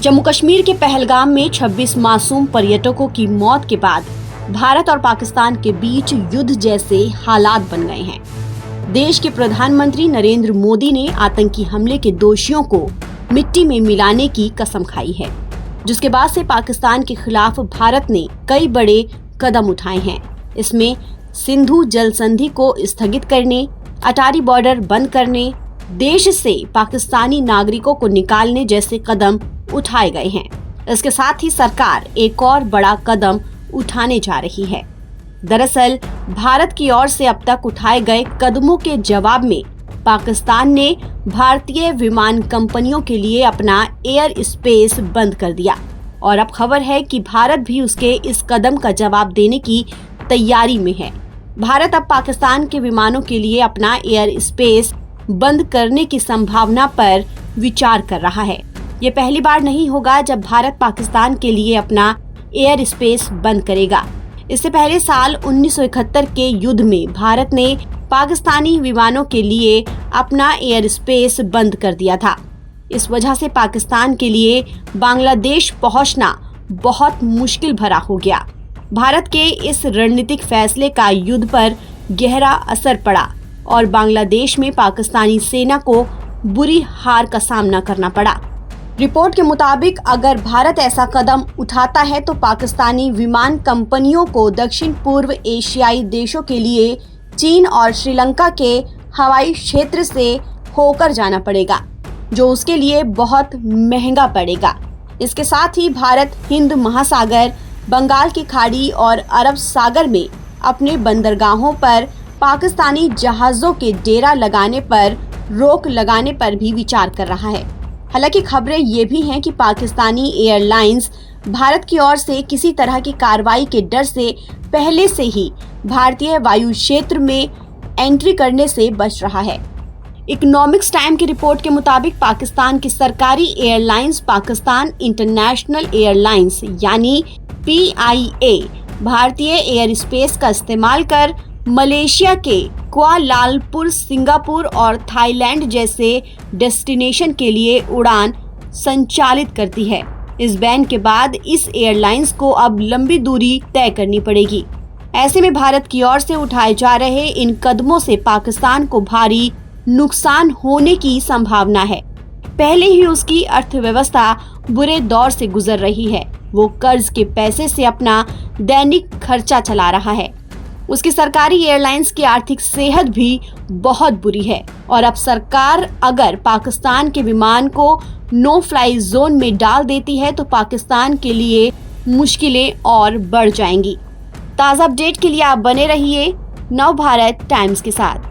जम्मू कश्मीर के पहलगाम में 26 मासूम पर्यटकों की मौत के बाद भारत और पाकिस्तान के बीच युद्ध जैसे हालात बन गए हैं। देश के प्रधानमंत्री नरेंद्र मोदी ने आतंकी हमले के दोषियों को मिट्टी में मिलाने की कसम खाई है, जिसके बाद से पाकिस्तान के खिलाफ भारत ने कई बड़े कदम उठाए हैं। इसमें सिंधु जल संधि को स्थगित करने, अटारी बॉर्डर बंद करने, देश से पाकिस्तानी नागरिकों को निकालने जैसे कदम उठाए गए हैं। इसके साथ ही सरकार एक और बड़ा कदम उठाने जा रही है। दरअसल भारत की ओर से अब तक उठाए गए कदमों के जवाब में पाकिस्तान ने भारतीय विमान कंपनियों के लिए अपना एयर स्पेस बंद कर दिया और अब खबर है कि भारत भी उसके इस कदम का जवाब देने की तैयारी में है। भारत अब पाकिस्तान के विमानों के लिए अपना एयर स्पेस बंद करने की संभावना पर विचार कर रहा है। ये पहली बार नहीं होगा जब भारत पाकिस्तान के लिए अपना एयर स्पेस बंद करेगा। इससे पहले साल 1971 के युद्ध में भारत ने पाकिस्तानी विमानों के लिए अपना एयर स्पेस बंद कर दिया था। इस वजह से पाकिस्तान के लिए बांग्लादेश पहुंचना बहुत मुश्किल भरा हो गया। भारत के इस रणनीतिक फैसले का युद्ध पर गहरा असर पड़ा और बांग्लादेश में पाकिस्तानी सेना को बुरी हार का सामना करना पड़ा। रिपोर्ट के मुताबिक अगर भारत ऐसा कदम उठाता है तो पाकिस्तानी विमान कंपनियों को दक्षिण पूर्व एशियाई देशों के लिए चीन और श्रीलंका के हवाई क्षेत्र से होकर जाना पड़ेगा, जो उसके लिए बहुत महंगा पड़ेगा। इसके साथ ही भारत हिंद महासागर, बंगाल की खाड़ी और अरब सागर में अपने बंदरगाहों पर पाकिस्तानी जहाजों के डेरा लगाने पर रोक लगाने पर भी विचार कर रहा है। हालांकि खबरें ये भी हैं कि पाकिस्तानी एयरलाइंस भारत की ओर से किसी तरह की कार्रवाई के डर से पहले से ही भारतीय वायु क्षेत्र में एंट्री करने से बच रहा है। इकोनॉमिक्स टाइम की रिपोर्ट के मुताबिक पाकिस्तान की सरकारी एयरलाइंस पाकिस्तान इंटरनेशनल एयरलाइंस यानी PIA भारतीय एयर स्पेस का इस्तेमाल कर मलेशिया के कुआलालंपुर, सिंगापुर और थाईलैंड जैसे डेस्टिनेशन के लिए उड़ान संचालित करती है। इस बैन के बाद इस एयरलाइंस को अब लंबी दूरी तय करनी पड़ेगी। ऐसे में भारत की ओर से उठाए जा रहे इन कदमों से पाकिस्तान को भारी नुकसान होने की संभावना है। पहले ही उसकी अर्थव्यवस्था बुरे दौर से गुजर रही है। वो कर्ज के पैसे से अपना दैनिक खर्चा चला रहा है। उसकी सरकारी एयरलाइंस की आर्थिक सेहत भी बहुत बुरी है और अब सरकार अगर पाकिस्तान के विमान को नो फ्लाई जोन में डाल देती है तो पाकिस्तान के लिए मुश्किलें और बढ़ जाएंगी। ताज़ा अपडेट के लिए आप बने रहिए नव भारत टाइम्स के साथ।